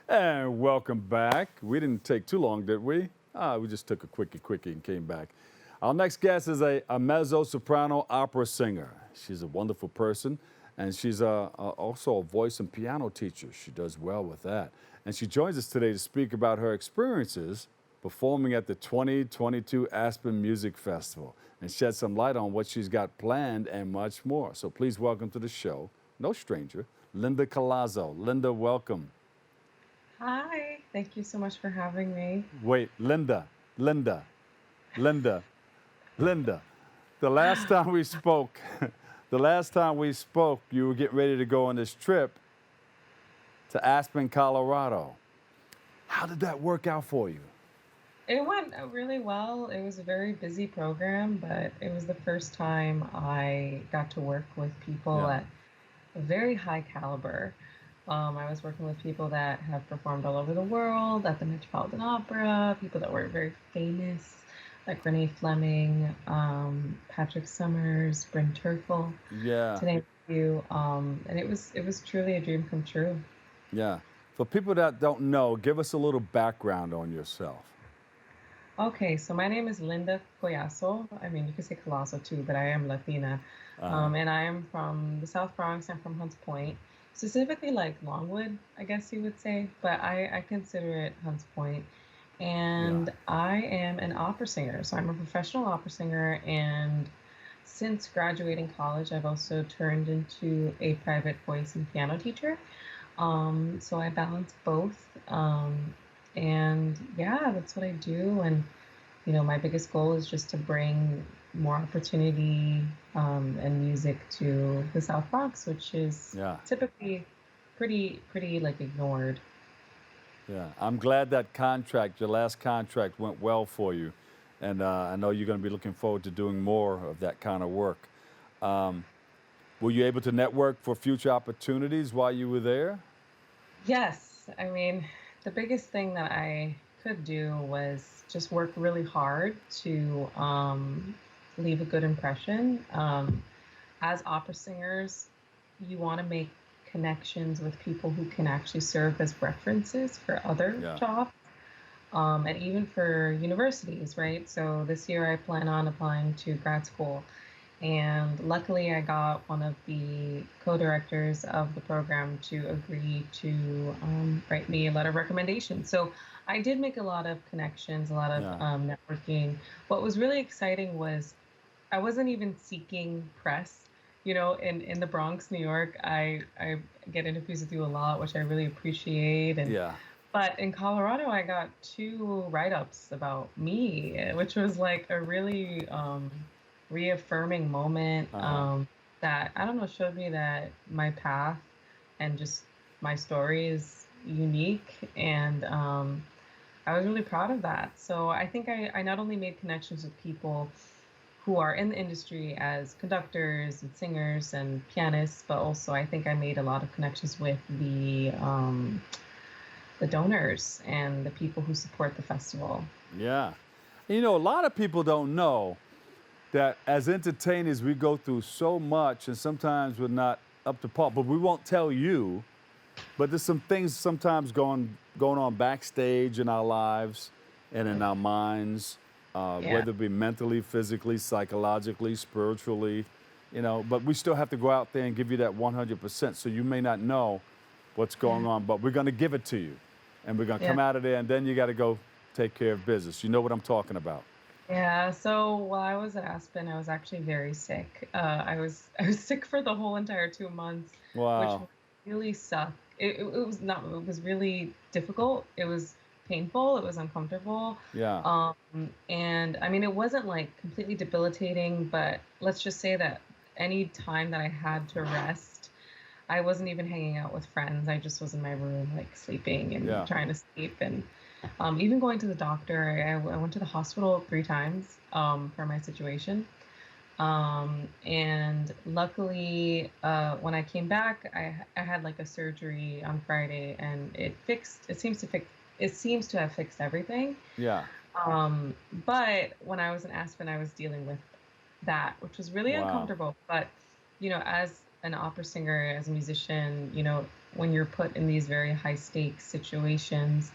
And welcome back. We didn't take too long, did we? We just took a quickie and came back. Our next guest is a mezzo soprano opera singer. She's a wonderful person, and she's also a voice and piano teacher. She does well with that. And she joins us today to speak about her experiences performing at the 2022 Aspen Music Festival and shed some light on what she's got planned and much more. So please welcome to the show, no stranger, Linda Collazo. Linda, welcome. Hi, thank you so much for having me. Wait, Linda, Linda, Linda. The last time we spoke, you were getting ready to go on this trip to Aspen, Colorado. How did that work out for you? It went really well. It was a very busy program, but it was the first time I got to work with people Yeah, at a very high caliber. I was working with people that have performed all over the world at the Metropolitan Opera, people that were very famous, like Renee Fleming, Patrick Summers, Bryn Terfel, yeah, to name a few. And it was truly a dream come true. yeah. For people that don't know, give us a little background on yourself. Okay, so my name is Linda Collazo. I mean, you could say Collazo too, but I am Latina. Uh, And I am from the South Bronx. I'm from Hunts Point, specifically like Longwood, I guess you would say, but I consider it Hunts Point. yeah, And I am an opera singer. So I'm a professional opera singer. And since graduating college, I've also turned into a private voice and piano teacher. So I balance both. And yeah, that's what I do. And, my biggest goal is just to bring more opportunity and music to the South Bronx, which is yeah, typically pretty like ignored. yeah. I'm glad that your last contract, went well for you. And I know you're going to be looking forward to doing more of that kind of work. Um, Were you able to network for future opportunities while you were there? Yes, I mean, the biggest thing that I could do was just work really hard to leave a good impression. As opera singers, you want to make connections with people who can actually serve as references for other Yeah. jobs, and even for universities, right? So this year I plan on applying to grad school. And luckily, I got one of the co-directors of the program to agree to write me a letter of recommendation. So I did make a lot of connections, a lot of Yeah. networking. What was really exciting was I wasn't even seeking press. In the Bronx, New York, I get interviews with you a lot, which I really appreciate. And Yeah. but in Colorado, I got two write-ups about me, which was like a really reaffirming moment, Uh-huh. that I don't know, showed me that my path and just my story is unique. And I was really proud of that. So I think I not only made connections with people who are in the industry as conductors and singers and pianists, but also I think I made a lot of connections with the donors and the people who support the festival. Yeah. A lot of people don't know that as entertainers, we go through so much and sometimes we're not up to par, but we won't tell you. But there's some things sometimes going on backstage in our lives and in our minds, Yeah. whether it be mentally, physically, psychologically, spiritually, but we still have to go out there and give you that 100%. So you may not know what's Yeah. going on, but we're going to give it to you. And we're going to Yeah. come out of there, and then you got to go take care of business. You know what I'm talking about. Yeah, so while I was at Aspen, I was actually very sick. I was sick for the whole entire 2 months, which Wow. really sucked. It was not. It was really difficult. It was painful. It was uncomfortable. Yeah. And I mean, it wasn't like completely debilitating, but let's just say that any time that I had to rest, I wasn't even hanging out with friends. I just was in my room, like sleeping and Yeah. trying to sleep. And even going to the doctor, I went to the hospital 3 times for my situation. And luckily, when I came back, I had like a surgery on Friday, and it seems to have fixed everything. Yeah. But when I was in Aspen, I was dealing with that, which was really Wow. uncomfortable. But as an opera singer, as a musician, when you're put in these very high stakes situations,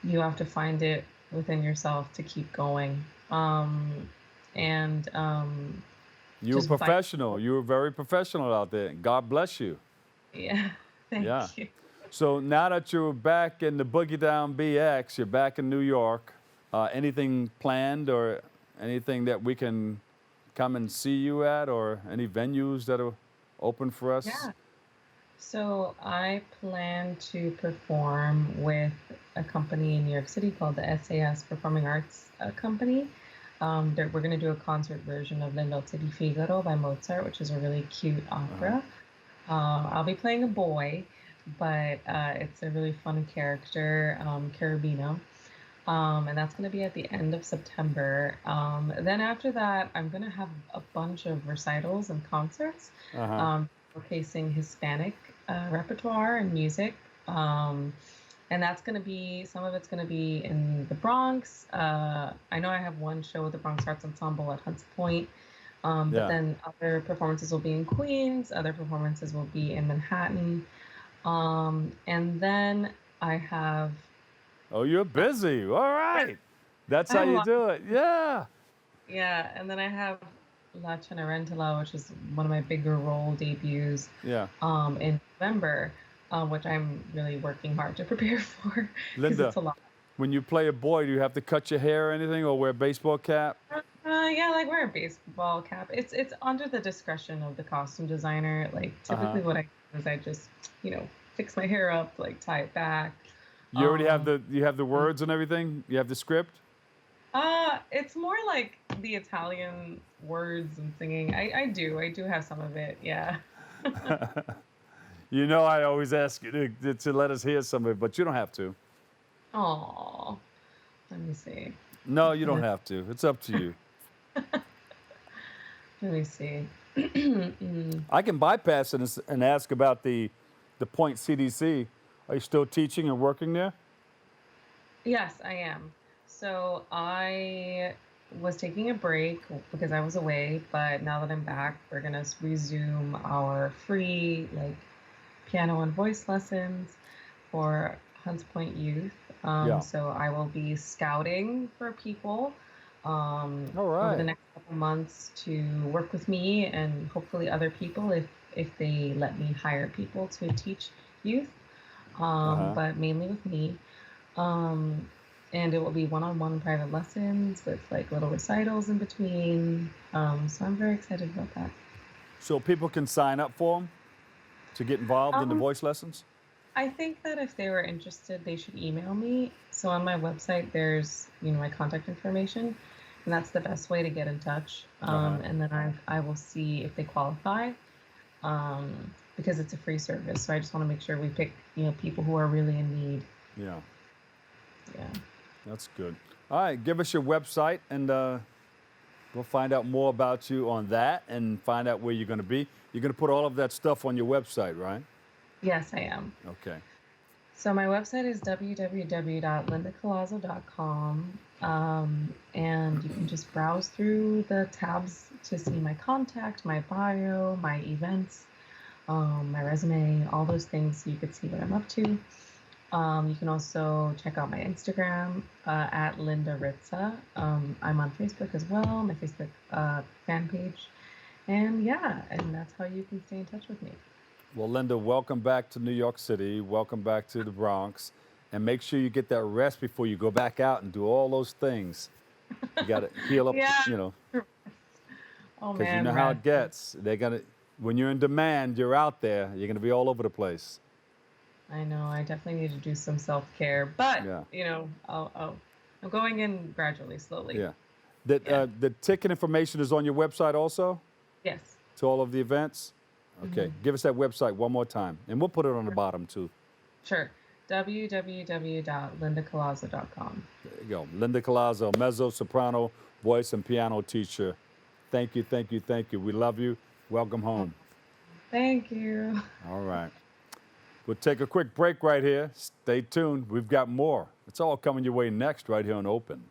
you have to find it within yourself to keep going. And You were just fight. professional. You were very professional out there. God bless you. Yeah, Yeah. thank you. So now that you're back in the Boogie Down BX, you're back in New York. Anything planned or anything that we can come and see you at, or any venues that are open for us? Yeah. So I plan to perform with a company in New York City called the SAS Performing Arts Company. We're going to do a concert version of Le Nozze di Figaro by Mozart, which is a really cute Uh-huh. opera. I'll be playing a boy, but it's a really fun character, Carabino. And that's going to be at the end of September. Then after that, I'm going to have a bunch of recitals and concerts, Uh-huh. um, showcasing Hispanic repertoire and music. Um, and that's going to be, some of it's going to be in the Bronx. I know I have one show with the Bronx Arts Ensemble at Hunts Point, but Yeah. then other performances will be in Queens, other performances will be in Manhattan. And then I have, Oh, you're uh, busy. All right. That's I how have a you lot. do it. Yeah. Yeah, and then I have La Cenerentola, which is one of my bigger role debuts Yeah. in November, which I'm really working hard to prepare for because Linda, it's a lot. when you play a boy, do you have to cut your hair or anything, or wear a baseball cap? Yeah, like wear a baseball cap. It's under the discretion of the costume designer. Like Uh-huh. typically what I do is I just, fix my hair up, like tie it back. You already have Um, the words and everything? You have the script? it's more like the Italian words and singing. I do have some of it, yeah. You know, I always ask you to let us hear some of it, but you don't have to. Oh, let me see. No, you don't Let have to. It's up to you. me see. Mm. I can bypass it and ask about the Point CDC. Are you still teaching and working there? Yes, I am. So I was taking a break because I was away, but now that I'm back, we're gonna resume our free like piano and voice lessons for Hunts Point Youth. Yeah. So I will be scouting for people All over the right. next couple months to work with me and hopefully other people if they let me hire people to teach youth, Uh-huh. but mainly with me. Um, and it will be one-on-one private lessons with like little recitals in between. So I'm very excited about that. So people can sign up for them to get involved in the Um, voice lessons? I think that if they were interested, they should email me. So on my website, there's my contact information, and that's the best way to get in touch. Uh-huh. And then I will see if they qualify, because it's a free service. So I just want to make sure we pick people who are really in need. Yeah. Yeah. That's good. All right, give us your website and we'll find out more about you on that and find out where you're going to be. You're going to put all of that stuff on your website, right? Yes, I am. Okay. So my website is www.lindacollazo.com, and you can just browse through the tabs to see my contact, my bio, my events, my resume, all those things, so you could see what I'm up to. You can also check out my Instagram at Linda Ritza. I'm on Facebook as well, my Facebook fan page, and that's how you can stay in touch with me. Well, Linda, welcome back to New York City. Welcome back to the Bronx. And make sure you get that rest before you go back out and do all those things. You got to heal up, Yeah. Oh because you man, know how rest. it gets. They're going to, when you're in demand, you're out there. You're going to be all over the place. I know. I definitely need to do some self-care, but Yeah. I'm going in gradually, slowly. Yeah. Yeah. The ticket information is on your website also Yes. to all of the events? Okay. Hmm. Give us that website one more time. And we'll put it on the bottom too. Sure. www.lindacollazo.com. There you go. Linda Collazo, mezzo, soprano, voice, and piano teacher. Thank you, thank you, thank you. We love you. Welcome home. Thank you. All right. We'll take a quick break right here. Stay tuned. We've got more. It's all coming your way next right here on Open.